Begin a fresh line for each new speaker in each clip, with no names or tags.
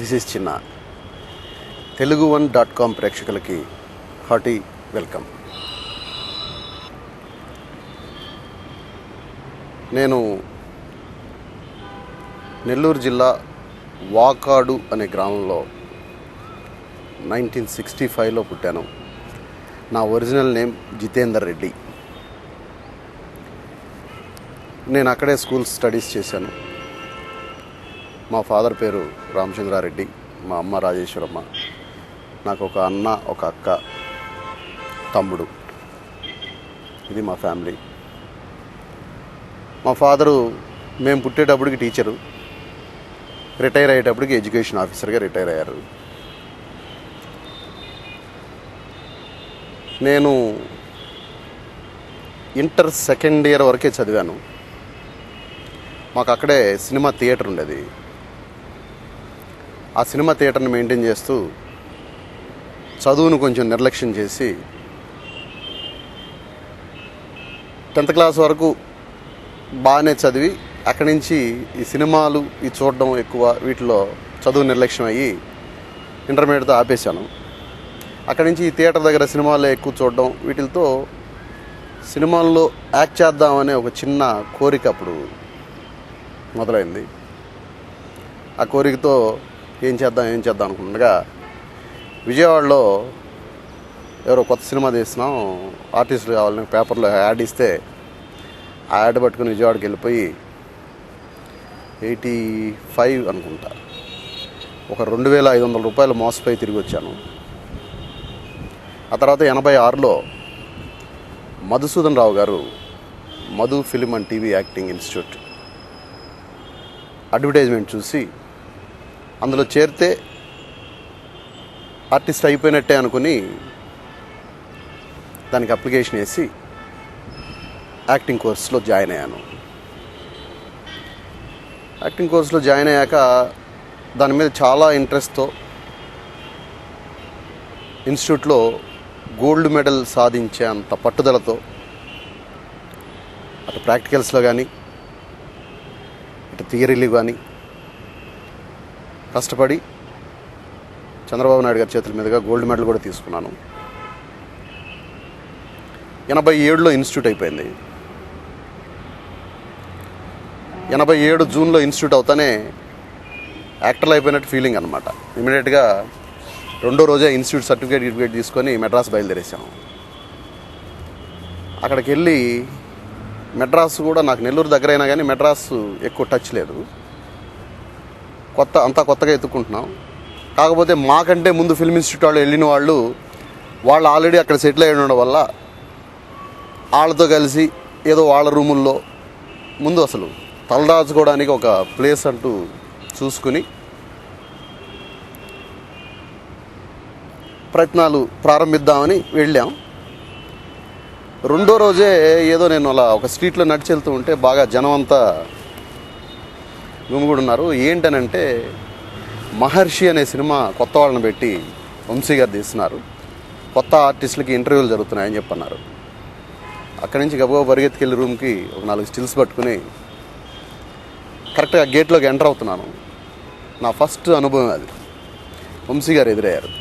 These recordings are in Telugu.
దిస్ ఈజ్ చిన్న. Telugu1.com ప్రేక్షకులకి హార్టీ వెల్కమ్. నేను నెల్లూరు జిల్లా వాకాడు అనే గ్రామంలో 1965లో పుట్టాను. నా ఒరిజినల్ నేమ్ జితేందర్ రెడ్డి. నేను అక్కడే స్కూల్ స్టడీస్ చేశాను. మా ఫాదర్ పేరు రామచంద్రారెడ్డి, మా అమ్మ రాజేశ్వరమ్మ. నాకు ఒక అన్న, ఒక అక్క, తమ్ముడు. ఇది మా ఫ్యామిలీ. మా ఫాదరు మేము పుట్టేటప్పటికి టీచరు, రిటైర్ అయ్యేటప్పటికి ఎడ్యుకేషన్ ఆఫీసర్గా రిటైర్ అయ్యారు. నేను ఇంటర్ సెకండ్ ఇయర్ వరకే చదివాను. మాకు అక్కడే సినిమా థియేటర్ ఉండేది. ఆ సినిమా థియేటర్ని మెయింటైన్ చేస్తూ చదువును కొంచెం నిర్లక్ష్యం చేసి 10th క్లాస్ వరకు బాగానే చదివి అక్కడి నుంచి ఈ సినిమాలు చూడడం ఎక్కువ, వీటిలో చదువు నిర్లక్ష్యం అయ్యి ఇంటర్మీడియట్తో ఆపేశాను. అక్కడి నుంచి ఈ థియేటర్ దగ్గర సినిమాలే ఎక్కువ చూడడం, వీటితో సినిమాల్లో యాక్ట్ చేద్దామనే ఒక చిన్న కోరిక అప్పుడు మొదలైంది. ఆ కోరికతో ఏం చేద్దాం అనుకుంటుండగా విజయవాడలో ఎవరో కొత్త సినిమా తీస్తున్నాం, ఆర్టిస్టులు కావాలని పేపర్లో యాడ్ ఇస్తే ఆ యాడ్ పట్టుకుని విజయవాడకి వెళ్ళిపోయి 85 అనుకుంటా ఒక 2500 రూపాయలు మోసపోయి తిరిగి వచ్చాను. ఆ తర్వాత 86లో మధుసూదన్ రావు గారు Madhu film and TV acting institute advertisement చూసి అందులో చేరితే ఆర్టిస్ట్ అయిపోయినట్టే అనుకుని దానికి అప్లికేషన్ వేసి యాక్టింగ్ కోర్సులో జాయిన్ అయ్యాను. యాక్టింగ్ కోర్సులో జాయిన్ అయ్యాక దాని మీద చాలా ఇంట్రెస్ట్తో ఇన్స్టిట్యూట్లో గోల్డ్ మెడల్ సాధించే అంత పట్టుదలతో అటు ప్రాక్టికల్స్లో కానీ ఇటు థియరీలు కానీ కష్టపడి చంద్రబాబు నాయుడు గారి చేతుల మీదుగా గోల్డ్ మెడల్ కూడా తీసుకున్నాను. 87లో ఇన్స్టిట్యూట్ అయిపోయింది. 87 జూన్లో ఇన్స్టిట్యూట్ అవుతానే యాక్టర్లు అయిపోయినట్టు ఫీలింగ్ అనమాట. ఇమీడియట్గా రెండో రోజే ఇన్స్టిట్యూట్ సర్టిఫికేట్ తీసుకొని మెడ్రాస్ బయలుదేరేసాము. అక్కడికి వెళ్ళి మెడ్రాస్ కూడా నాకు నెల్లూరు దగ్గర అయినా కానీ మెడ్రాస్ ఎక్కువ టచ్ లేదు. అంతా కొత్తగా ఎత్తుకుంటున్నాం. కాకపోతే మాకంటే ముందు ఫిల్మ్ ఇన్స్టిట్యూట్ వాళ్ళు వెళ్ళిన వాళ్ళు ఆల్రెడీ అక్కడ సెటిల్ అయి ఉండడం వల్ల వాళ్ళతో కలిసి ఏదో వాళ్ళ రూముల్లో ముందు అసలు తలదాచుకోవడానికి ఒక ప్లేస్ అంటూ చూసుకుని ప్రయత్నాలు ప్రారంభిద్దామని వెళ్ళాం. రెండో రోజే ఏదో నేను అలా ఒక స్ట్రీట్లో నడిచి వెళ్తూ ఉంటే బాగా జనం అంతా గుమిగూడున్నారు. ఏంటనంటే మహర్షి అనే సినిమా కొత్త వాళ్ళని పెట్టి వంశీ గారు తీస్తున్నారు, కొత్త ఆర్టిస్టులకి ఇంటర్వ్యూలు జరుగుతున్నాయని చెప్పన్నారు. అక్కడి నుంచి గబగబా పరిగెత్తుకెళ్ళి రూమ్కి ఒక 4 స్టిల్స్ పట్టుకుని కరెక్ట్గా గేట్లోకి ఎంటర్ అవుతున్నాను. నా ఫస్ట్ అనుభవం అది. వంశీ గారు ఎదురయ్యారు.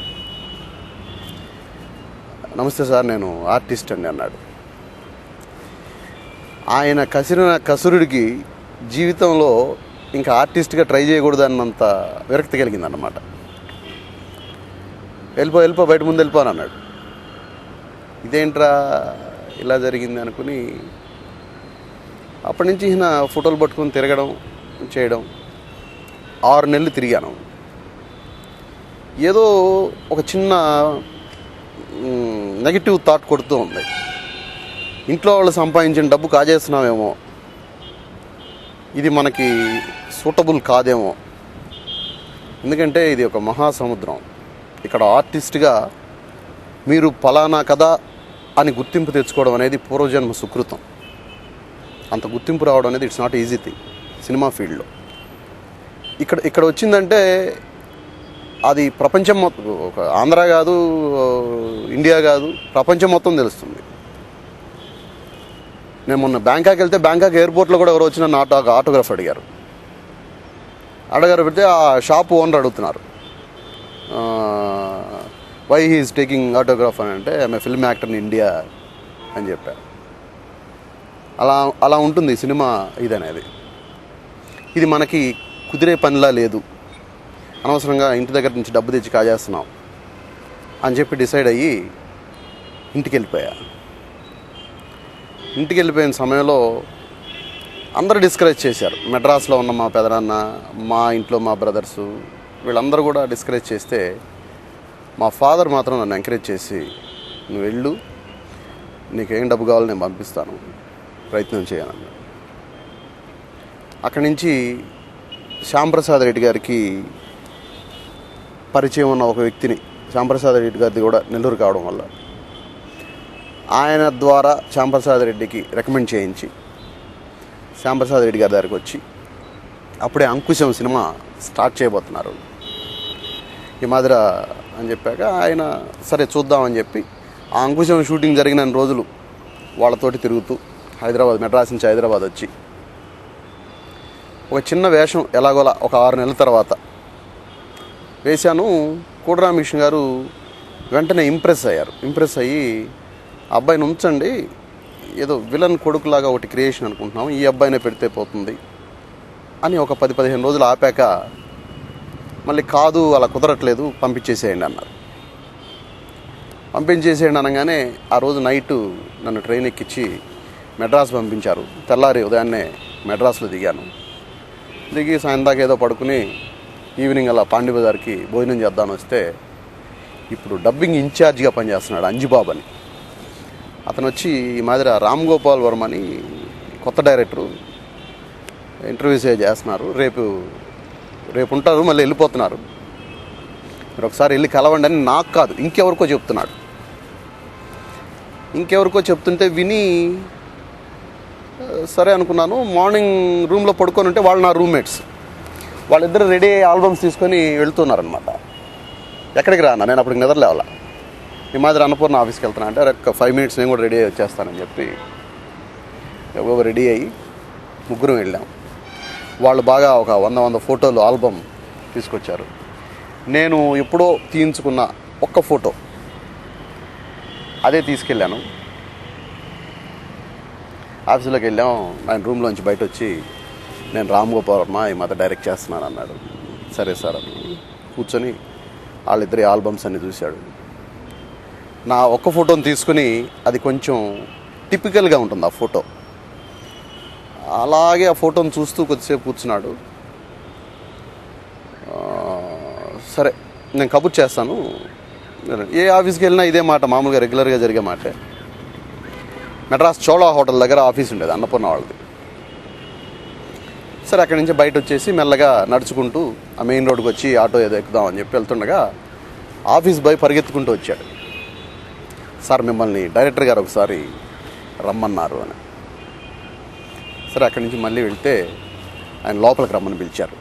నమస్తే సార్, నేను ఆర్టిస్ట్ అండి అన్నాడు. ఆయన కసిరిన కసురుడికి జీవితంలో ఇంకా ఆర్టిస్ట్గా ట్రై చేయకూడదు అన్నంత విరక్తి కలిగిందన్నమాట. వెళ్ళిపో బయట ముందు వెళ్ళిపోను అన్నాడు. ఇదేంట్రా ఇలా జరిగింది అనుకుని అప్పటి నుంచి ఈయన ఫోటోలు పట్టుకుని తిరగడం చేయడం 6 నెలలు తిరిగాను. ఏదో ఒక చిన్న నెగిటివ్ థాట్ కొడుతూ ఉంది. ఇంట్లో వాళ్ళు సంపాదించిన డబ్బు కాజేస్తున్నామేమో, ఇది మనకి సూటబుల్ కాదేమో. ఎందుకంటే ఇది ఒక మహాసముద్రం. ఇక్కడ ఆర్టిస్ట్గా మీరు ఫలానా కదా అని గుర్తింపు తెచ్చుకోవడం అనేది పూర్వజన్మ సుకృతం. అంత గుర్తింపు రావడం అనేది it's not easy thing cinema ఫీల్డ్లో. ఇక్కడ వచ్చిందంటే అది ప్రపంచం మొత్తం, ఒక ఆంధ్ర కాదు, ఇండియా కాదు, ప్రపంచం మొత్తం తెలుస్తుంది. నేను మొన్న బ్యాంకాక్ వెళ్తే బ్యాంకాక్ ఎయిర్పోర్ట్లో కూడా ఎవరు వచ్చిన ఆటోగ్రాఫ్ అడిగారు. పెడితే ఆ షాప్ ఓనర్ అడుగుతున్నారు, వై హీఈస్ టేకింగ్ ఆటోగ్రాఫ్ అని అంటే I'm a film actor in India అని చెప్పారు. అలా అలా ఉంటుంది ఈ సినిమా ఇదనేది. ఇది మనకి కుదిరే పనిలా లేదు, అనవసరంగా ఇంటి దగ్గర నుంచి డబ్బు తెచ్చి కాజేస్తున్నాం అని చెప్పి డిసైడ్ అయ్యి ఇంటికి వెళ్ళిపోయా. ఇంటికి వెళ్ళిపోయిన సమయంలో అందరూ డిస్కరేజ్ చేశారు. మెడ్రాస్లో ఉన్న మా పెదనాన్న, మా ఇంట్లో మా బ్రదర్సు, వీళ్ళందరూ కూడా డిస్కరేజ్ చేస్తే మా ఫాదర్ మాత్రం నన్ను ఎంకరేజ్ చేసి, నువ్వు వెళ్ళు, నీకేం డబ్బు కావాలో నేను పంపిస్తాను, ప్రయత్నం చేయను. అక్కడి నుంచి శ్యాంప్రసాద్ రెడ్డి గారికి పరిచయం ఉన్న ఒక వ్యక్తిని, శ్యాంప్రసాద్ రెడ్డి గారిది కూడా నెల్లూరు కావడం వల్ల ఆయన ద్వారా శ్యాంప్రసాద్ రెడ్డికి రికమెండ్ చేయించి శ్యాంప్రసాద్ రెడ్డి గారి దగ్గరికి వచ్చి అప్పుడే అంకుశం సినిమా స్టార్ట్ చేయబోతున్నారు ఈ మాదిర అని చెప్పాక ఆయన సరే చూద్దామని చెప్పి ఆ అంకుశం షూటింగ్ జరిగిన రోజులు వాళ్ళతోటి తిరుగుతూ హైదరాబాద్, మెడ్రాస్ నుంచి హైదరాబాద్ వచ్చి ఒక చిన్న వేషం ఎలాగోలా ఒక 6 నెలల తర్వాత వేశాను. కోడి రామకృష్ణ గారు వెంటనే ఇంప్రెస్ అయ్యారు. ఇంప్రెస్ అయ్యి అబ్బాయిని ఉంచండి, ఏదో విలన్ కొడుకులాగా ఒకటి క్రియేషన్ అనుకుంటున్నాం, ఈ అబ్బాయినే పెడితే పోతుంది అని ఒక 10-15 రోజులు ఆపాక మళ్ళీ కాదు అలా కుదరట్లేదు, పంపించేసేయండి అన్నారు. పంపించేసేయండి అనగానే ఆ రోజు నైటు నన్ను ట్రైన్ ఎక్కించి మెడ్రాస్ పంపించారు. తెల్లారి ఉదయాన్నే మెడ్రాస్లో దిగాను. దిగి సాయంత్రం ఏదో పడుకుని ఈవినింగ్ అలా పాండి బజార్కి భోజనం చేద్దామని వస్తే ఇప్పుడు డబ్బింగ్ ఇన్ఛార్జిగా పనిచేస్తున్నాడు అంజుబాబు అని. అతను వచ్చి ఈ మాదిరి రామ్ గోపాల్ వర్మ అని కొత్త డైరెక్టరు ఇంటర్వ్యూస్ చేస్తున్నారు, రేపు ఉంటారు, మళ్ళీ వెళ్ళిపోతున్నారు, మీరు ఒకసారి వెళ్ళి కలవండి అని నాకు కాదు ఇంకెవరికో చెప్తున్నాడు. ఇంకెవరికో చెప్తుంటే విని సరే అనుకున్నాను. మార్నింగ్ రూమ్లో పడుకొని ఉంటే వాళ్ళు నా రూమ్మేట్స్, వాళ్ళిద్దరు రెడీ అయ్యి ఆల్బమ్స్ తీసుకొని వెళ్తున్నారనమాట. ఎక్కడికి రానా, నేను అప్పటికి నిద్రలేవాల. ఈ మాదిరి అన్నపూర్ణ ఆఫీస్కి వెళ్తున్నా అంటే ఒక 5 minutes నేను కూడా రెడీ అయ్యి వచ్చేస్తానని చెప్పి రెడీ అయ్యి ముగ్గురం వెళ్ళాం. వాళ్ళు బాగా ఒక 100 ఫోటోలు ఆల్బమ్ తీసుకొచ్చారు. నేను ఎప్పుడో తీయించుకున్న ఒక్క ఫోటో అదే తీసుకెళ్ళాను. ఆఫీసులోకి వెళ్ళాం. ఆయన రూమ్లోంచి బయట వచ్చి నేను రామ్ గోపాల్ వర్మ ఈ మాత్రం డైరెక్ట్ చేస్తున్నాను అన్నాడు. సరే సార్ అని కూర్చొని వాళ్ళిద్దరి ఆల్బమ్స్ అన్ని చూశాడు. నా ఒక్క ఫోటోని తీసుకుని అది కొంచెం టిపికల్గా ఉంటుంది ఆ ఫోటో, అలాగే ఆ ఫోటోని చూస్తూ కొద్దిసేపు కూర్చున్నాడు. సరే నేను కబుర్ చేస్తాను, ఏ ఆఫీస్కి వెళ్ళినా ఇదే మాట, మామూలుగా రెగ్యులర్గా జరిగే మాటే. మెడ్రాస్ చోళా హోటల్ దగ్గర ఆఫీస్ ఉండేది అన్నపూర్ణ వాళ్ళది. సరే అక్కడి నుంచి బయట వచ్చేసి మెల్లగా నడుచుకుంటూ ఆ మెయిన్ రోడ్కి వచ్చి ఆటో ఏదో ఎక్కుదామని చెప్పి వెళ్తుండగా ఆఫీస్ బాయ్ పరిగెత్తుకుంటూ వచ్చాడు. సార్ మిమ్మల్ని డైరెక్టర్ గారు ఒకసారి రమ్మన్నారు అని. సరే అక్కడి నుంచి మళ్ళీ వెళ్తే ఆయన లోపలికి రమ్మని పిలిచారు.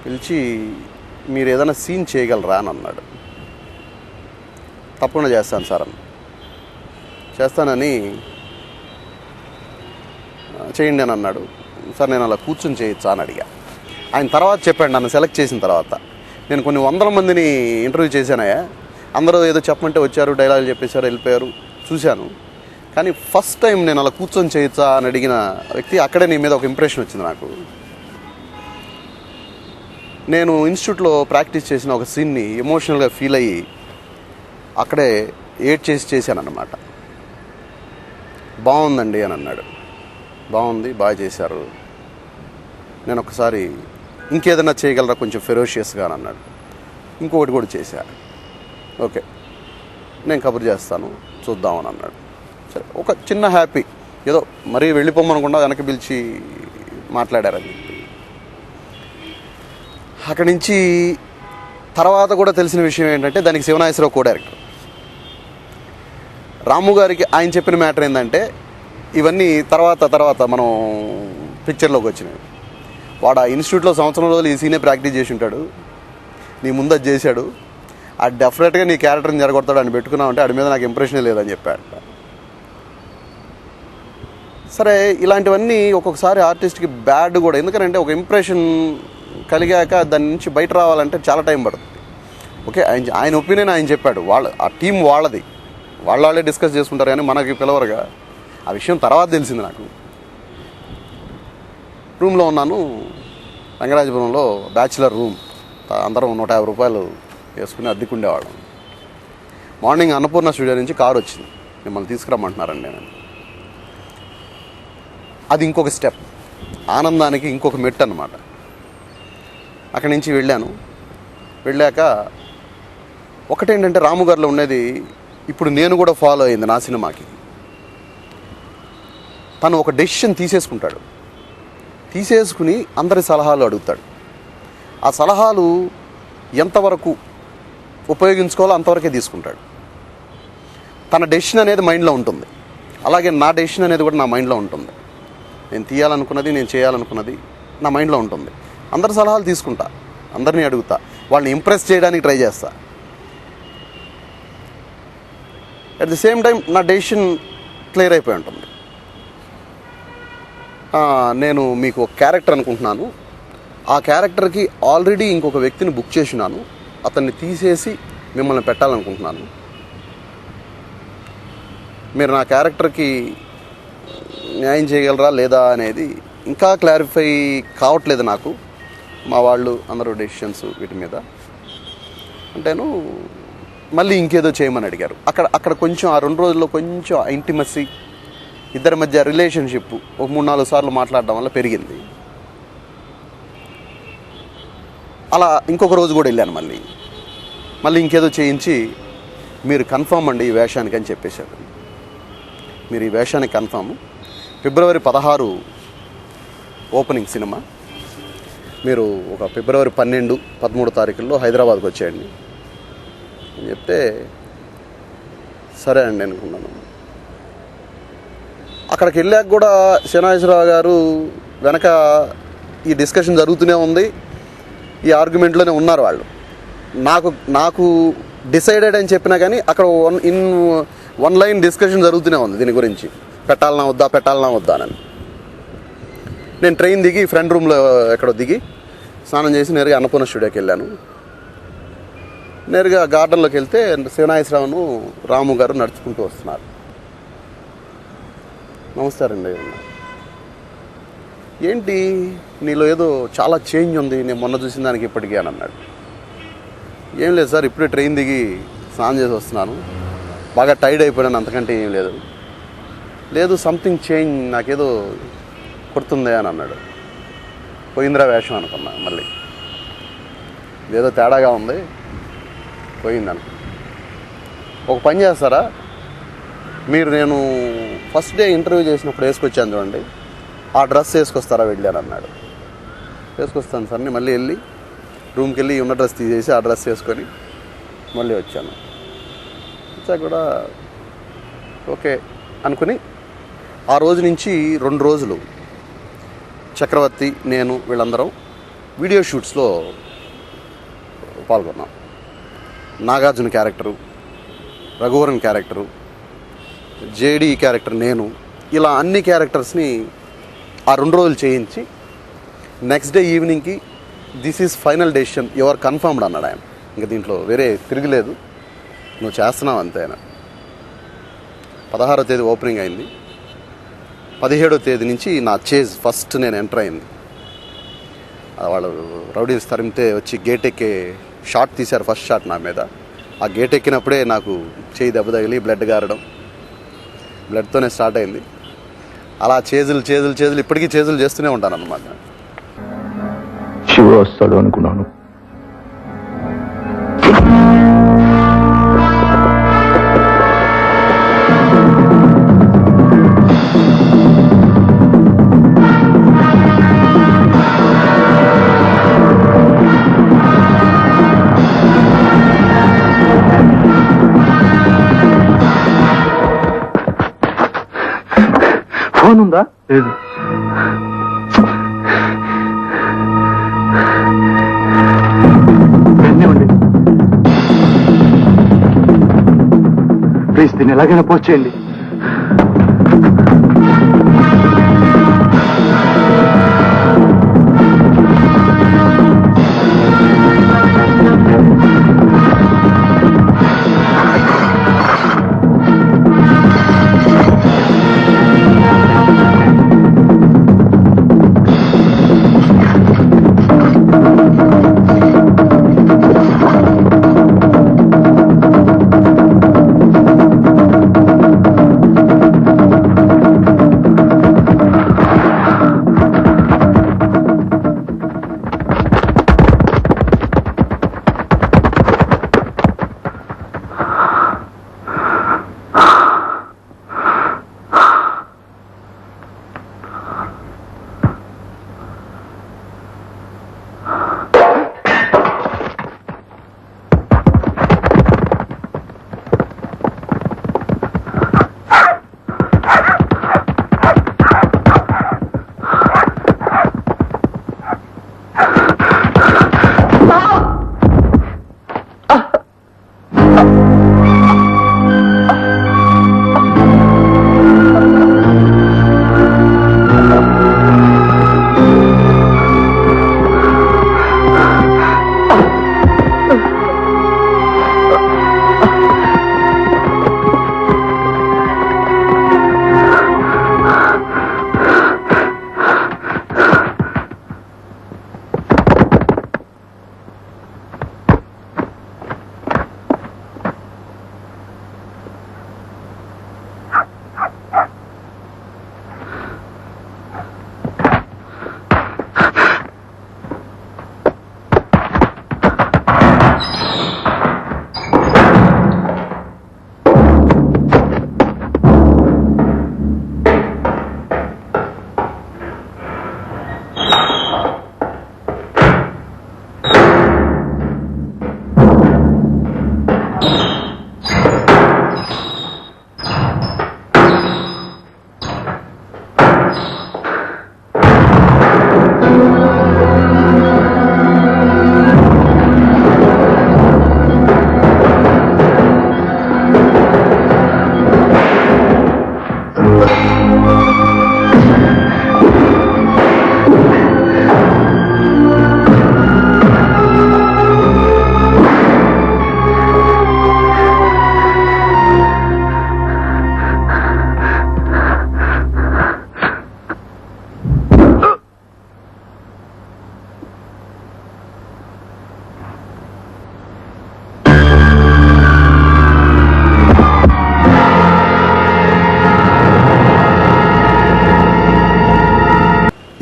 పిలిచి మీరు ఏదైనా సీన్ చేయగలరా అని అన్నాడు. తప్పకుండా చేస్తాను సార్ అన్న. చేస్తానని చేయండి అని అన్నాడు. సార్ నేను అలా కూర్చొని చేయొచ్చా అని అడిగా. ఆయన తర్వాత చెప్పాడు, నన్ను సెలెక్ట్ చేసిన తర్వాత నేను కొన్ని 100 మందిని ఇంటర్వ్యూ చేశానయ్యా, అందరూ ఏదో చెప్పమంటే వచ్చారు, డైలాగులు చెప్పేశారు, వెళ్ళిపోయారు, చూశాను. కానీ ఫస్ట్ టైం నేను అలా కూర్చొని చేయొచ్చా అని అడిగిన వ్యక్తి అక్కడే నీ మీద ఒక ఇంప్రెషన్ వచ్చింది నాకు. నేను ఇన్స్టిట్యూట్లో ప్రాక్టీస్ చేసిన ఒక సీన్ని ఎమోషనల్గా ఫీల్ అయ్యి అక్కడే ఏడ్ చేశాను అన్నమాట. బాగుందండి అని అన్నాడు. బాగుంది, బాగా చేశారు, నేను ఒకసారి ఇంకేదైనా చేయగలరా కొంచెం ఫెరోషియస్గా అని అన్నాడు. ఇంకొకటి కూడా చేశా. ఓకే నేను కబుర్ చేస్తాను చూద్దామని అన్నాడు. సరే ఒక చిన్న హ్యాపీ, ఏదో మరీ వెళ్ళిపోమనకుండా వెనక్కి పిలిచి మాట్లాడారని చెప్పి. అక్కడి నుంచి తర్వాత కూడా తెలిసిన విషయం ఏంటంటే దానికి శివనాగేశ్వరరావు కో డైరెక్టర్. రాము గారికి ఆయన చెప్పిన మ్యాటర్ ఏంటంటే ఇవన్నీ తర్వాత మనం పిక్చర్లోకి వచ్చినాయి. వాడు ఆ ఇన్స్టిట్యూట్లో సంవత్సరం రోజులు ఈ సీనే ప్రాక్టీస్ చేసి ఉంటాడు, నీ ముందు అది చేశాడు, ఆ డెఫినెట్గా నీ క్యారెక్టర్ని జరగొడతాడు అని పెట్టుకున్నావు అంటే వాడి మీద నాకు ఇంప్రెషనే లేదని చెప్పాడు. సరే ఇలాంటివన్నీ ఒక్కొక్కసారి ఆర్టిస్ట్కి బ్యాడ్ కూడా, ఎందుకంటే ఒక ఇంప్రెషన్ కలిగాక దాని నుంచి బయట రావాలంటే చాలా టైం పడుతుంది. ఓకే, ఆయన ఒపీనియన్ ఆయన చెప్పాడు. ఆ టీం వాళ్ళది, వాళ్ళే డిస్కస్ చేసుకుంటారు కానీ మనకి పిలవరుగా. ఆ విషయం తర్వాత తెలిసింది నాకు. రూమ్లో ఉన్నాను, రంగరాజపురంలో బ్యాచులర్ రూమ్, అందరం 150 రూపాయలు వేసుకుని అద్దెకుండేవాళ్ళం. మార్నింగ్ అన్నపూర్ణ స్టూడియో నుంచి కారు వచ్చింది, మిమ్మల్ని తీసుకురమ్మంటున్నారండి నేను. అది ఇంకొక స్టెప్, ఆనందానికి ఇంకొక మెట్టు అన్నమాట. అక్కడి నుంచి వెళ్ళాక ఒకటేంటంటే రాము గారిలో ఉండేది ఇప్పుడు నేను కూడా ఫాలో అయింది నా సినిమాకి. తను ఒక డెసిషన్ తీసేసుకుని అందరి సలహాలు అడుగుతాడు. ఆ సలహాలు ఎంతవరకు ఉపయోగించుకోవాలో అంతవరకే తీసుకుంటాడు. తన డెసిషన్ అనేది మైండ్లో ఉంటుంది, అలాగే నా డెసిషన్ అనేది కూడా నా మైండ్లో ఉంటుంది. నేను తీయాలనుకున్నది, నేను చేయాలనుకున్నది నా మైండ్లో ఉంటుంది. అందరి సలహాలు తీసుకుంటా, అందరినీ అడుగుతా, వాళ్ళని ఇంప్రెస్ చేయడానికి ట్రై చేస్తా. అట్ ది సేమ్ టైం నా డెసిషన్ క్లియర్ అయిపోయి ఉంటుంది. నేను మీకు ఒక క్యారెక్టర్ అనుకుంటున్నాను, ఆ క్యారెక్టర్కి ఆల్రెడీ ఇంకొక వ్యక్తిని బుక్ చేసినాను, అతన్ని తీసేసి మిమ్మల్ని పెట్టాలనుకుంటున్నాను. మీరు నా క్యారెక్టర్కి న్యాయం చేయగలరా లేదా అనేది ఇంకా క్లారిఫై కావట్లేదు నాకు. మా వాళ్ళు అందరూ డెసిషన్స్ వీటి మీద అంటేను మళ్ళీ ఇంకేదో చేయమని అడిగారు. అక్కడ కొంచెం ఆ 2 రోజుల్లో కొంచెం ఇంటిమసీ, ఇద్దరి మధ్య రిలేషన్షిప్ ఒక 3-4 సార్లు మాట్లాడడం వల్ల పెరిగింది. అలా ఇంకొక రోజు కూడా వెళ్ళాను, మళ్ళీ ఇంకేదో చేయించి మీరు కన్ఫామ్ అండి ఈ వేషానికి అని చెప్పేశారు. మీరు ఈ వేషానికి కన్ఫామ్, ఫిబ్రవరి 16 ఓపెనింగ్ సినిమా, మీరు ఒక ఫిబ్రవరి 12, 13 తారీఖుల్లో హైదరాబాద్కి వచ్చేయండి అని చెప్తే సరే అండి అనుకున్నాను. అక్కడికి వెళ్ళాక కూడా శనాశ్వరరావు గారు వెనక ఈ డిస్కషన్ జరుగుతూనే ఉంది, ఈ ఆర్గ్యుమెంట్లోనే ఉన్నారు వాళ్ళు. నాకు డిసైడెడ్ అని చెప్పినా కానీ అక్కడ వన్ లైన్ డిస్కషన్ జరుగుతూనే ఉంది దీని గురించి, పెట్టాలన్నా వద్దా అని. నేను ట్రైన్ దిగి ఫ్రంట్ రూమ్లో ఎక్కడో దిగి స్నానం చేసి నేరుగా అన్నపూర్ణ స్టూడియోకి వెళ్ళాను. నేరుగా గార్డెన్లోకి వెళ్తే శివనాగేశ్వరరావును రాము గారు నడుచుకుంటూ వస్తున్నారు. నమస్కారం అండి, ఏంటి నీలో ఏదో చాలా చేంజ్ ఉంది, నేను మొన్న చూసిన దానికి ఇప్పటికీ అని అన్నాడు. ఏం లేదు సార్, ఇప్పుడే ట్రైన్ దిగి స్నానం చేసి వస్తున్నాను, బాగా టైర్డ్ అయిపోయాను, అంతకంటే ఏం లేదు సంథింగ్ చేంజ్, నాకేదో కొడుతుందే అని అన్నాడు. పోయిందిరా వేషం అనుకున్నా, మళ్ళీ ఇదేదో తేడాగా ఉంది, పోయిందను. ఒక పని చేస్తారా మీరు, నేను ఫస్ట్ డే ఇంటర్వ్యూ చేసినప్పుడు వేసుకొచ్చాను చూడండి, ఆ డ్రెస్ వేసుకొస్తారా వెళ్ళాను అన్నాడు. వేసుకొస్తాను సార్ అని మళ్ళీ వెళ్ళి రూమ్కి వెళ్ళి ఉన్న డ్రెస్ తీసేసి ఆ డ్రెస్ వేసుకొని మళ్ళీ వచ్చాను. వచ్చా కూడా ఓకే అనుకుని ఆ రోజు నుంచి 2 రోజులు చక్రవర్తి, నేను వీళ్ళందరం వీడియో షూట్స్లో పాల్గొన్నాం. Nagarjuna character, Raghuvaran character, JD character నేను, ఇలా అన్ని క్యారెక్టర్స్ని ఆ 2 రోజులు చేయించి నెక్స్ట్ డే ఈవినింగ్కి this is final decision, you're confirmed అన్నాడు ఆయన. ఇంకా దీంట్లో వేరే తిరగలేదు, నువ్వు చేస్తున్నావు అంతే ఆయన. 16వ తేదీ ఓపెనింగ్ అయింది, 17వ తేదీ నుంచి నా చేజ్ ఫస్ట్ నేను ఎంటర్ అయింది. వాళ్ళు రౌడీస్ తరిమితే వచ్చి గేట్ ఎక్కే షాట్ తీశారు, ఫస్ట్ షాట్ నా మీద. ఆ గేట్ ఎక్కినప్పుడే నాకు చేయి దెబ్బ తగిలి బ్లడ్ గారడం, బ్లడ్తోనే స్టార్ట్ అయింది. అలా చేజులు ఇప్పటికీ చేజులు చేస్తూనే ఉంటాను అన్నమాట.
శివ వస్తాడు అనుకున్నాను, ఫోన్ ఉందా? లేదు. ప్లీజ్ దీన్ని ఎలాగైనా పోస్ట్ చేయండి.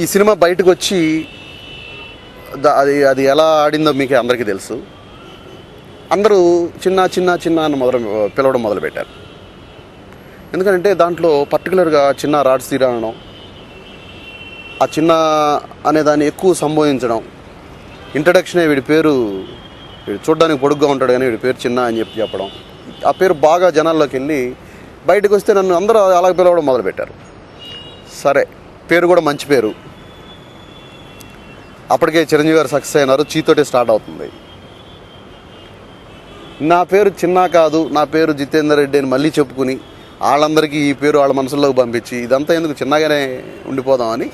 ఈ సినిమా బయటకు వచ్చి అది అది ఎలా ఆడిందో మీకు అందరికీ తెలుసు. అందరూ చిన్న చిన్న చిన్న అని పిలవడం మొదలుపెట్టారు. ఎందుకంటే దాంట్లో పర్టికులర్గా చిన్న రాడ్ శ్రీరామ్ అనడం, ఆ చిన్న అనే దాన్ని ఎక్కువ సంబోధించడం, ఇంట్రడక్షనే వీడి పేరు, వీడు చూడడానికి పొడుగ్గా ఉంటాడు కానీ వీడి పేరు చిన్న అని చెప్పడం, ఆ పేరు బాగా జనాల్లోకి వెళ్ళి బయటకు వస్తే నన్ను అందరూ అలా పిలవడం మొదలుపెట్టారు. సరే, పేరు కూడా మంచి పేరు. అప్పటికే చిరంజీవి గారు సక్సెస్ అయినారు, చీతోటే స్టార్ట్ అవుతుంది. నా పేరు చిన్న కాదు, నా పేరు జితేందర్ రెడ్డి అని మళ్ళీ చెప్పుకుని వాళ్ళందరికీ ఈ పేరు వాళ్ళ మనసులోకి పంపించి ఇదంతా ఎందుకు చిన్నగానే ఉండిపోదామని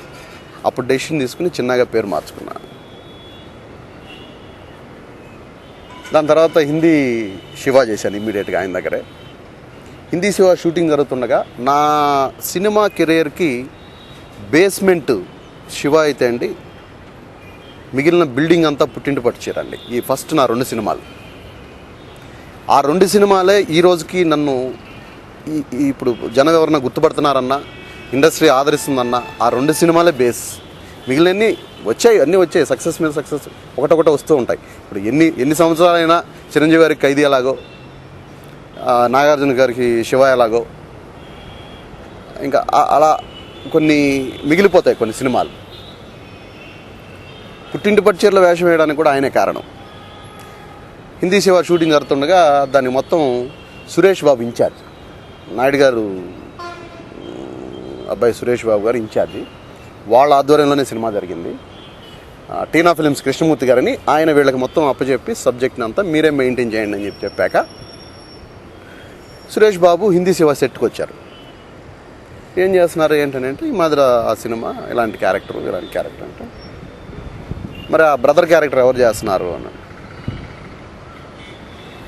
అప్పుడు డెసిషన్ తీసుకుని చిన్నగా పేరు మార్చుకున్నాను. దాని తర్వాత హిందీ శివ చేశాను ఇమ్మీడియట్గా ఆయన దగ్గరే. హిందీ శివ షూటింగ్ జరుగుతుండగా నా సినిమా కెరియర్కి బేస్మెంట్ శివ అయితే అండి, మిగిలిన బిల్డింగ్ అంతా పుట్టింటి పట్టుచారండి ఈ ఫస్ట్ నా 2 సినిమాలు. ఆ 2 సినిమాలే ఈ రోజుకి నన్ను ఇప్పుడు జనం ఎవరన్నా గుర్తుపడుతున్నారన్నా, ఇండస్ట్రీ ఆదరిస్తుందన్నా ఆ 2 సినిమాలే బేస్. మిగిలినన్ని వచ్చాయి, అన్నీ వచ్చాయి, సక్సెస్ మీద సక్సెస్ ఒకటొకటి వస్తూ ఉంటాయి. ఇప్పుడు ఎన్ని సంవత్సరాలైనా చిరంజీవి గారికి ఖైదీ ఎలాగో, నాగార్జున గారికి శివ ఎలాగో, ఇంకా అలా కొన్ని మిగిలిపోతాయి కొన్ని సినిమాలు. పుట్టింటి పట్టుచీరలో వేషం వేయడానికి కూడా ఆయనే కారణం. హిందీ శివ షూటింగ్ జరుగుతుండగా దాన్ని మొత్తం సురేష్ బాబు ఇన్ఛార్జ్, నాయుడు గారు అబ్బాయి సురేష్ బాబు గారు ఇన్ఛార్జి, వాళ్ళ ఆధ్వర్యంలోనే సినిమా జరిగింది. టీనా ఫిలిమ్స్ కృష్ణమూర్తి గారని ఆయన వీళ్ళకి మొత్తం అప్పచెప్పి సబ్జెక్ట్ని అంతా మీరే మెయింటైన్ చేయండి అని చెప్పాక సురేష్ బాబు హిందీ శివ సెట్కి వచ్చారు. ఏం చేస్తున్నారు ఏంటంటే ఈ మాదిరి ఆ సినిమా ఇలాంటి క్యారెక్టర్ అంటే మరి ఆ బ్రదర్ క్యారెక్టర్ ఎవరు చేస్తున్నారు అని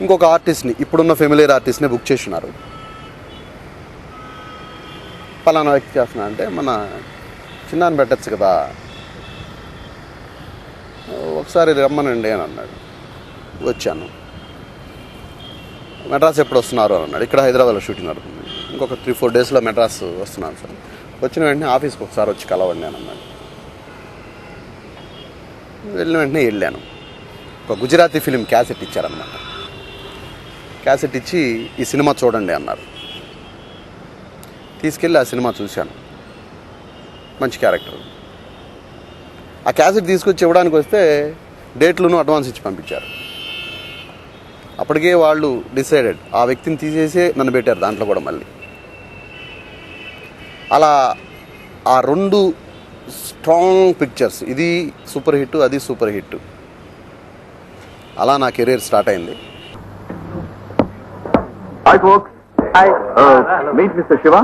ఇంకొక ఆర్టిస్ట్ని, ఇప్పుడున్న ఫెమిలియర్ ఆర్టిస్ట్ని బుక్ చేస్తున్నారు. పలానా వ్యక్తి చేస్తున్నా అంటే మన చిన్నాన్ని పెట్టచ్చు కదా, ఒకసారి రమ్మనండి అని అన్నాడు. వచ్చాను. మెడ్రాస్ ఎప్పుడు వస్తున్నారు అని అన్నాడు. ఇక్కడ హైదరాబాద్లో షూటింగ్ నడుతుంది, ఇంకొక 3-4 డేస్లో మెడ్రాస్ వస్తున్నాను సార్. వచ్చిన వెంటనే ఆఫీస్కి ఒకసారి వచ్చి కలవండి అని అన్నాడు. వెళ్ళిన వెంటనే వెళ్ళాను. ఒక గుజరాతీ ఫిలిం క్యాసెట్ ఇచ్చారన్నమాట. క్యాసెట్ ఇచ్చి ఈ సినిమా చూడండి అన్నారు. తీసుకెళ్ళి ఆ సినిమా చూశాను. మంచి క్యారెక్టర్. ఆ క్యాసెట్ తీసుకొచ్చి ఇవ్వడానికి వస్తే డేట్లను అడ్వాన్స్ ఇచ్చి పంపించారు. అప్పటికే వాళ్ళు డిసైడెడ్ ఆ వ్యక్తిని తీసేసే నన్ను పెట్టారు దాంట్లో కూడా మళ్ళీ. అలా ఆ 2 స్ట్రాంగ్ పిక్చర్స్, ఇది సూపర్ హిట్, అది సూపర్ హిట్, అలా నా కెరీర్ స్టార్ట్ అయింది.
Hi folks. Hi. Meet mister Shiva.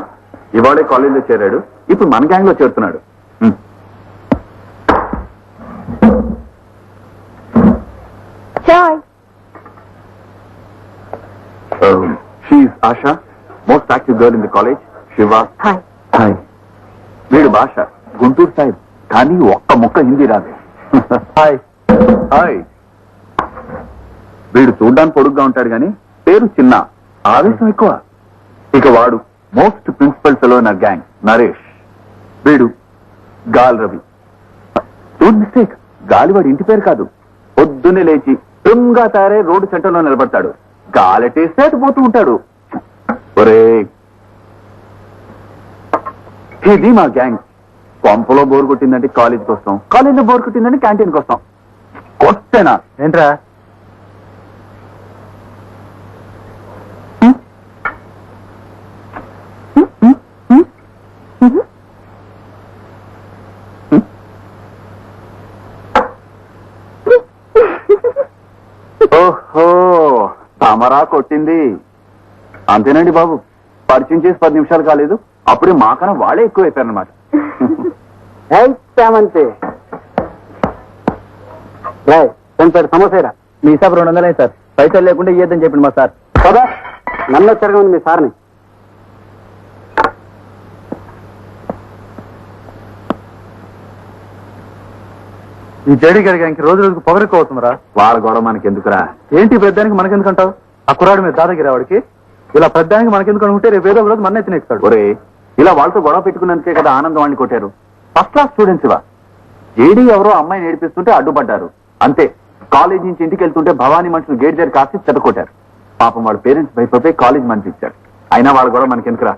ఇవాళే కాలేజీలో చేరాడు, ఇప్పుడు మన గ్యాంగ్ లో చేరుతున్నాడు. She is Asha, most active girl in the college. Shiva. Hi. Hi. వీడు భాష గుంటూరు సాహిబ్, కానీ ఒక్క ముక్క హిందీ రాదు. హాయ్. హాయ్. వీడు చూడ్డానికి పొడుగ్గా ఉంటాడు కానీ పేరు చిన్న, ఆవేశం ఎక్కువ. ఇక వాడు మోస్ట్ ప్రిన్సిపల్ ఫెలో నా గ్యాంగ్, నరేష్. వీడు గాల్ రవి. డోంట్ మిస్టేక్, గాలివాడి ఇంటి పేరు కాదు. పొద్దున్నే లేచి ట్రిమ్గా తయారై రోడ్డు సెంటర్లో నిలబడతాడు, గాలెట్టేస్తే అటు పోతూ ఉంటాడు. ఒరే, ఇది మా గ్యాంగ్. పంపలో బోర్ కొట్టిందంటే కాలేజీకి వస్తాం, కాలేజీలో బోర్ కొట్టిందంటే క్యాంటీన్కి వస్తాం. కొట్టేనా ఏంట్రా? ఓహో, తమరా కొట్టింది. అంతేనండి బాబు, పరిచయం చేసి 10 నిమిషాలు కాలేదు, అప్పుడే మాకన్నా వాళ్ళే ఎక్కువ అయిపోయారనమాట. సమోసేరా మీ హిసాబు 200 సార్. పైసలు లేకుండా ఇయ్యద్దని చెప్పింది మా సార్. కదా నన్ను తిరగండి మీ సార్ని. ఈ జేడీ గారికి ఇంక రోజు రోజుకు పొగరెక్కువ అవుతుందిరా. వాళ్ళ గొడవ మనకెందుకురా? ఏంటి పెద్దానికి మనకెందుకంటావు? ఆ కుర్రాడు మీద దాదాగిరి వాడికి. ఇలా పెద్దానికి మనకెందుకు అనుకుంటే రేపు ఏదో రోజు మన ఎత్తినేస్తాడు. ఒరే, ఇలా వాళ్ళతో గొడవ పెట్టుకున్నందుకే కదా ఆనందం వాడిని కొట్టారు. ఫస్ట్ క్లాస్ స్టూడెంట్స్ ఇవా. ఏడీ ఎవరో అమ్మాయిని ఏడిపిస్తుంటే అడ్డుపడ్డారు అంతే. కాలేజ్ నుంచి ఇంటికి వెళ్తుంటే భవానీ మనుషులు గేట్ దగ్గర కాసి చెదకొట్టారు. పాపం వాళ్ళ పేరెంట్స్ భయపడిపోయి కాలేజ్ మనిపించారు. అయినా వాళ్ళు కూడా మనకి ఎందుకురా.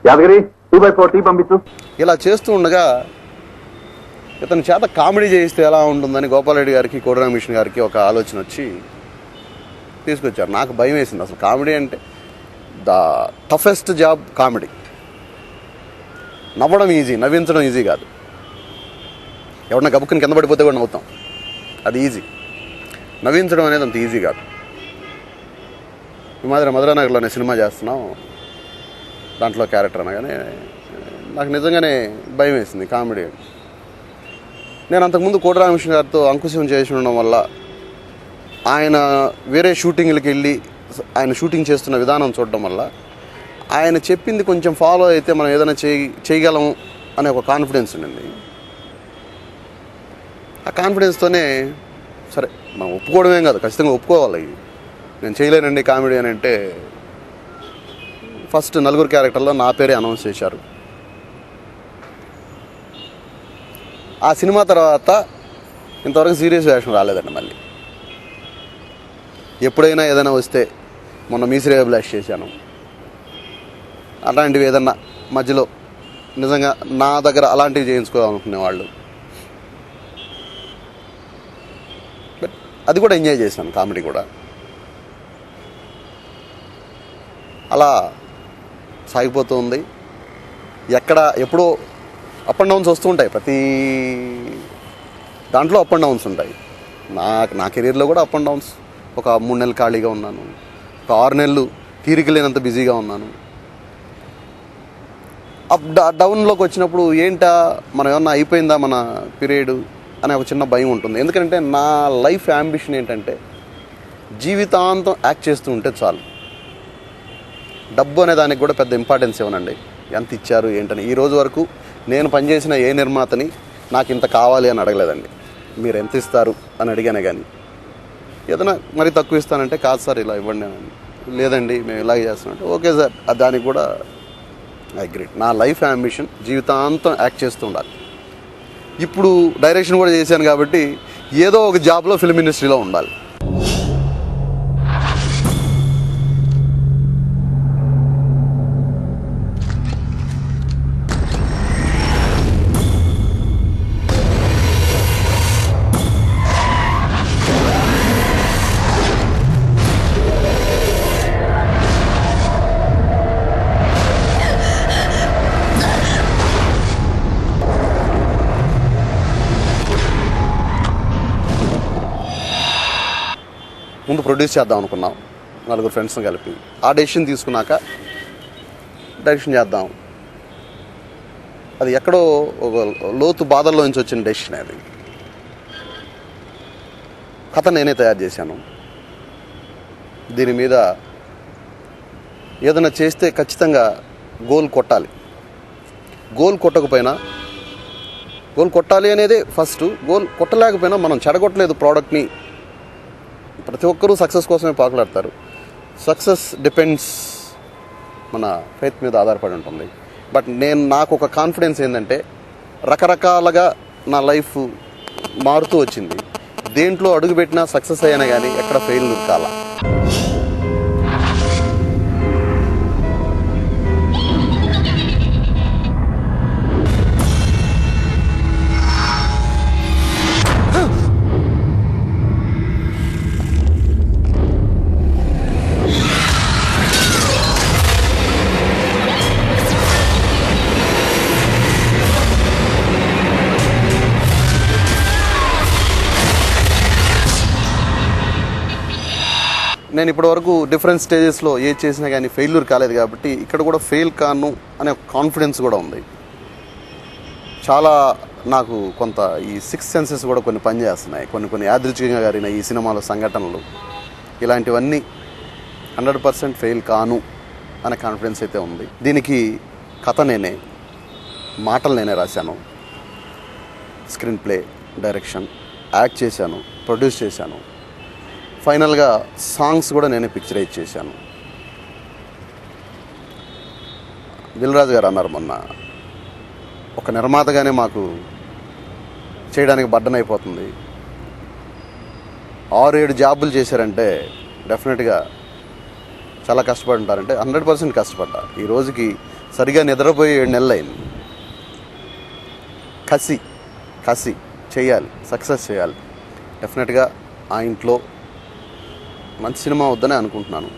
యాదగిరి 2/4 టీ పంపించు.
ఇలా చేస్తూ ఉండగా ఇతని చేత కామెడీ చేయిస్తే ఎలా ఉంటుందని గోపాలరెడ్డి గారికి కోడిరామకృష్ణ గారికి ఒక ఆలోచన వచ్చి తీసుకొచ్చారు. నాకు భయం వేసింది. అసలు కామెడీ అంటే ద టఫెస్ట్ జాబ్ కామెడీ. నవ్వడం ఈజీ, నవ్వించడం ఈజీ కాదు. ఎవరన్నా గబుక్కుని కింద పడిపోతే కూడా నవ్వుతాం, అది ఈజీ. నవ్వించడం అనేది అంత ఈజీ కాదు. ఈ మాదిరి మధురానగర్లోనే సినిమా చేస్తున్నాం, దాంట్లో క్యారెక్టర్ అనగానే నాకు నిజంగానే భయం వేసింది కామెడీ. నేను అంతకుముందు కోడిరామకృష్ణ గారితో అంకుశం చేసి ఉండడం వల్ల ఆయన వేరే షూటింగ్లకి వెళ్ళి ఆయన షూటింగ్ చేస్తున్న విధానం చూడడం వల్ల ఆయన చెప్పింది కొంచెం ఫాలో అయితే మనం ఏదైనా చేయగలం అనే ఒక కాన్ఫిడెన్స్ ఉండింది. ఆ కాన్ఫిడెన్స్తోనే సరే మనం ఒప్పుకోవడమేం కాదు, ఖచ్చితంగా ఒప్పుకోవాలి. నేను చేయలేనండి కామెడీ అని అంటే ఫస్ట్ 4 క్యారెక్టర్లో నా పేరే అనౌన్స్ చేశారు. ఆ సినిమా తర్వాత ఇంతవరకు సీరియస్ వేషం రాలేదండి. మళ్ళీ ఎప్పుడైనా ఏదైనా వస్తే మొన్న మీసిరే బ్లాస్ట్ చేశాను. అలాంటివి ఏదన్నా మధ్యలో నిజంగా నా దగ్గర అలాంటివి చేయించుకోవాలనుకునే వాళ్ళు, బట్ అది కూడా ఎంజాయ్ చేశాను, కామెడీ కూడా. అలా సాగిపోతూ ఉంది. ఎప్పుడో అప్ అండ్ డౌన్స్ వస్తూ ఉంటాయి, ప్రతి దాంట్లో అప్ అండ్ డౌన్స్ ఉంటాయి. నా కెరీర్లో కూడా అప్ అండ్ డౌన్స్. ఒక 3 నెలలు ఖాళీగా ఉన్నాను, ఒక 6 నెలలు తీరిక లేనంత బిజీగా ఉన్నాను. డౌన్లోకి వచ్చినప్పుడు ఏంటా మనం ఏమన్నా అయిపోయిందా మన పీరియడ్ అనే ఒక చిన్న భయం ఉంటుంది. ఎందుకంటే నా లైఫ్ యాంబిషన్ ఏంటంటే జీవితాంతం యాక్ట్ చేస్తూ ఉంటే చాలు. డబ్బు అనే దానికి కూడా పెద్ద ఇంపార్టెన్స్ ఇవ్వనండి, ఎంత ఇచ్చారు ఏంటని. ఈ రోజు వరకు నేను పనిచేసిన ఏ నిర్మాతని నాకు ఇంత కావాలి అని అడగలేదండి. మీరు ఎంత ఇస్తారు అని అడిగానే కానీ ఏదైనా మరీ తక్కువ ఇస్తానంటే కాదు సార్ ఇలా ఇవ్వండి, లేదండి మేము ఇలాగే చేస్తున్నాం అంటే ఓకే సార్, దానికి కూడా ఐ అగ్రీ. నా లైఫ్ యాంబిషన్ జీవితాంతం యాక్ట్ చేస్తూ ఉండాలి. ఇప్పుడు డైరెక్షన్ కూడా చేశాను కాబట్టి ఏదో ఒక జాబ్లో ఫిల్మ్ ఇండస్ట్రీలో ఉండాలి. ముందు ప్రొడ్యూస్ చేద్దాం అనుకున్నాం 4 ఫ్రెండ్స్ని కలిపి. ఆ డెసిషన్ తీసుకున్నాక డైరెక్షన్ చేద్దాం, అది ఎక్కడో ఒక లోతు బాధల్లో నుంచి వచ్చిన డెసిషన్. అది కథ నేనే తయారు చేశాను. దీని మీద ఏదైనా చేస్తే ఖచ్చితంగా గోల్ కొట్టాలి. గోల్ కొట్టకపోయినా, గోల్ కొట్టాలి అనేది ఫస్ట్. గోల్ కొట్టలేకపోయినా మనం చెడగొట్టలేదు ప్రోడక్ట్ని. ప్రతి ఒక్కరూ సక్సెస్ కోసమే పాకులాడతారు. సక్సెస్ డిపెండ్స్ మన ఫెయిత్ మీద ఆధారపడి ఉంటుంది. బట్ నాకు ఒక కాన్ఫిడెన్స్ ఏంటంటే రకరకాలుగా నా లైఫ్ మారుతూ వచ్చింది. దేంట్లో అడుగుపెట్టినా సక్సెస్ అయినా కానీ ఎక్కడ ఫెయిల్ కాల. నేను ఇప్పటివరకు డిఫరెంట్ స్టేజెస్లో ఏది చేసినా కానీ ఫెయిల్యూర్ కాలేదు కాబట్టి ఇక్కడ కూడా ఫెయిల్ కాను అనే కాన్ఫిడెన్స్ కూడా ఉంది. చాలా నాకు కొంత ఈ 6 సెన్సెస్ కూడా కొన్ని పనిచేస్తున్నాయి. కొన్ని యాదృచ్ఛికంగా జరిగిన ఈ సినిమాలో సంఘటనలు ఇలాంటివన్నీ 100% ఫెయిల్ కాను అనే కాన్ఫిడెన్స్ అయితే ఉంది. దీనికి కథ నేనే, మాటలు నేనే రాశాను, స్క్రీన్ ప్లే, డైరెక్షన్, యాక్ట్ చేశాను, ప్రొడ్యూస్ చేశాను. ఫైనల్గా సాంగ్స్ కూడా నేనే పిక్చరైజ్ చేశాను. దిల్ రాజు గారు అన్నారు మొన్న, ఒక నిర్మాతగానే మాకు చేయడానికి బడ్డన్ అయిపోతుంది. 6-7 జాబులు చేశారంటే డెఫినెట్గా చాలా కష్టపడి ఉంటారంటే 100% కష్టపడ్డా. ఈ రోజుకి సరిగా నిద్రపోయి 7 నెలలు అయింది. కసి చేయాలి, సక్సెస్ చేయాలి. డెఫినెట్గా ఆ ఇంట్లో మంచి సినిమా వద్దనే అనుకుంటున్నాను.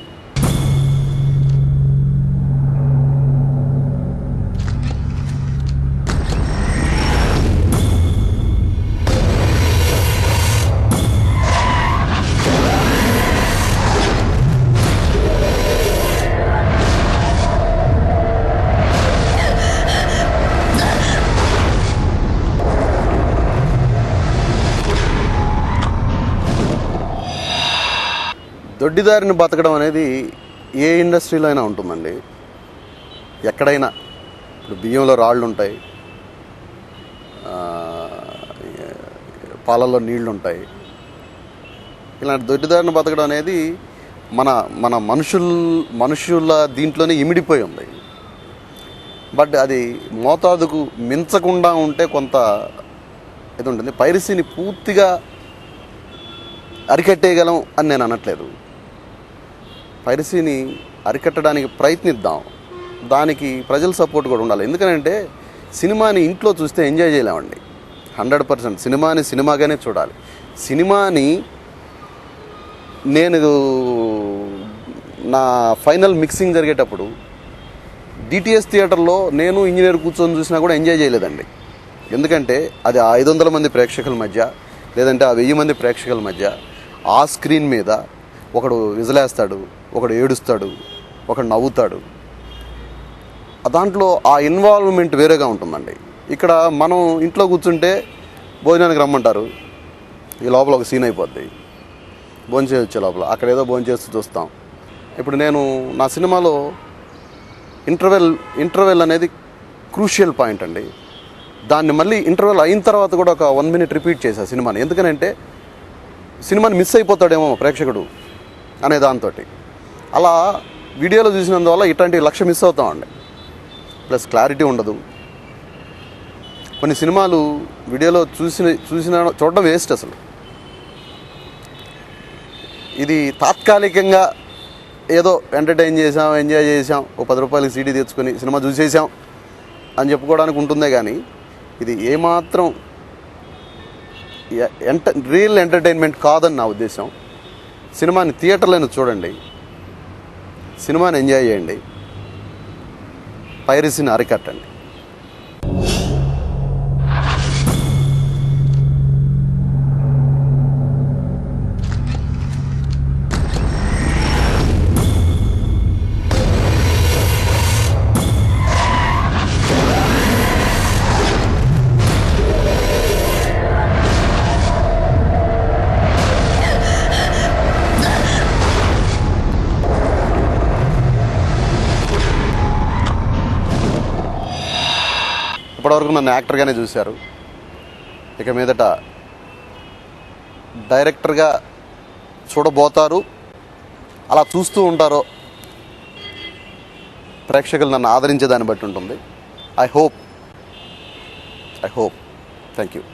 దొడ్డిదారిని బతకడం అనేది ఏ ఇండస్ట్రీలో అయినా ఉంటుందండి. ఎక్కడైనా ఇప్పుడు బియ్యంలో రాళ్ళు ఉంటాయి, పాలల్లో నీళ్లు ఉంటాయి. ఇలాంటి దొడ్డిదారిని బతకడం అనేది మన మన మనుషుల దీంట్లోనే ఇమిడిపోయి ఉంది. బట్ అది మోతాదుకు మించకుండా ఉంటే కొంత ఇది ఉంటుంది. పైరసీని పూర్తిగా అరికట్టేయగలం అని నేను అనట్లేదు. పైరసీని అరికట్టడానికి ప్రయత్నిద్దాం. దానికి ప్రజల సపోర్ట్ కూడా ఉండాలి. ఎందుకంటే సినిమాని ఇంట్లో చూస్తే ఎంజాయ్ చేయలేమండి. 100% సినిమాని సినిమాగానే చూడాలి. సినిమాని నేను నా ఫైనల్ మిక్సింగ్ జరిగేటప్పుడు డిటిఎస్ థియేటర్లో నేను ఇంజనీర్ కూర్చొని చూసినా కూడా ఎంజాయ్ చేయలేదండి. ఎందుకంటే అది 500 మంది ప్రేక్షకుల మధ్య, లేదంటే 1000 మంది ప్రేక్షకుల మధ్య ఆ స్క్రీన్ మీద ఒకడు విజలేస్తాడు, ఒకడు ఏడుస్తాడు, ఒకడు నవ్వుతాడు. దాంట్లో ఆ ఇన్వాల్వ్మెంట్ వేరేగా ఉంటుందండి. ఇక్కడ మనం ఇంట్లో కూర్చుంటే భోజనానికి రమ్మంటారు, ఈ లోపల ఒక సీన్ అయిపోద్ది. భోంచేసి వచ్చే లోపల అక్కడ ఏదో భోంచేస్తూ చూస్తాం. ఇప్పుడు నేను నా సినిమాలో ఇంటర్వెల్ అనేది క్రూషియల్ పాయింట్ అండి. దాన్ని మళ్ళీ ఇంటర్వెల్ అయిన తర్వాత కూడా ఒక 1 minute రిపీట్ చేశా సినిమాని. ఎందుకనంటే సినిమాని మిస్ అయిపోతాడేమో ప్రేక్షకుడు అనే దాంతో. అలా వీడియోలో చూసినందువల్ల ఇట్లాంటి లక్ష్యం మిస్ అవుతామండి. ప్లస్ క్లారిటీ ఉండదు. కొన్ని సినిమాలు వీడియోలో చూడడం వేస్ట్ అసలు. ఇది తాత్కాలికంగా ఏదో ఎంటర్టైన్ చేసాం, ఎంజాయ్ చేసాం, ఓ 10 రూపాయలకి సీడీ తెచ్చుకొని సినిమా చూసేసాం అని చెప్పుకోవడానికి ఉంటుందే కానీ ఇది ఏమాత్రం రియల్ ఎంటర్టైన్మెంట్ కాదని నా ఉద్దేశం. సినిమాని థియేటర్లోనే చూడండి, సినిమాని ఎంజాయ్ చేయండి, పైరసీని అరికట్టండి. ఇప్పటివరకు నన్ను యాక్టర్గానే చూశారు. ఇక మీదట డైరెక్టర్గా చూడబోతారు. అలా చూస్తూ ఉంటారో ప్రేక్షకులు నన్ను ఆదరించే దాన్ని బట్టి ఉంటుంది. I hope. Thank you.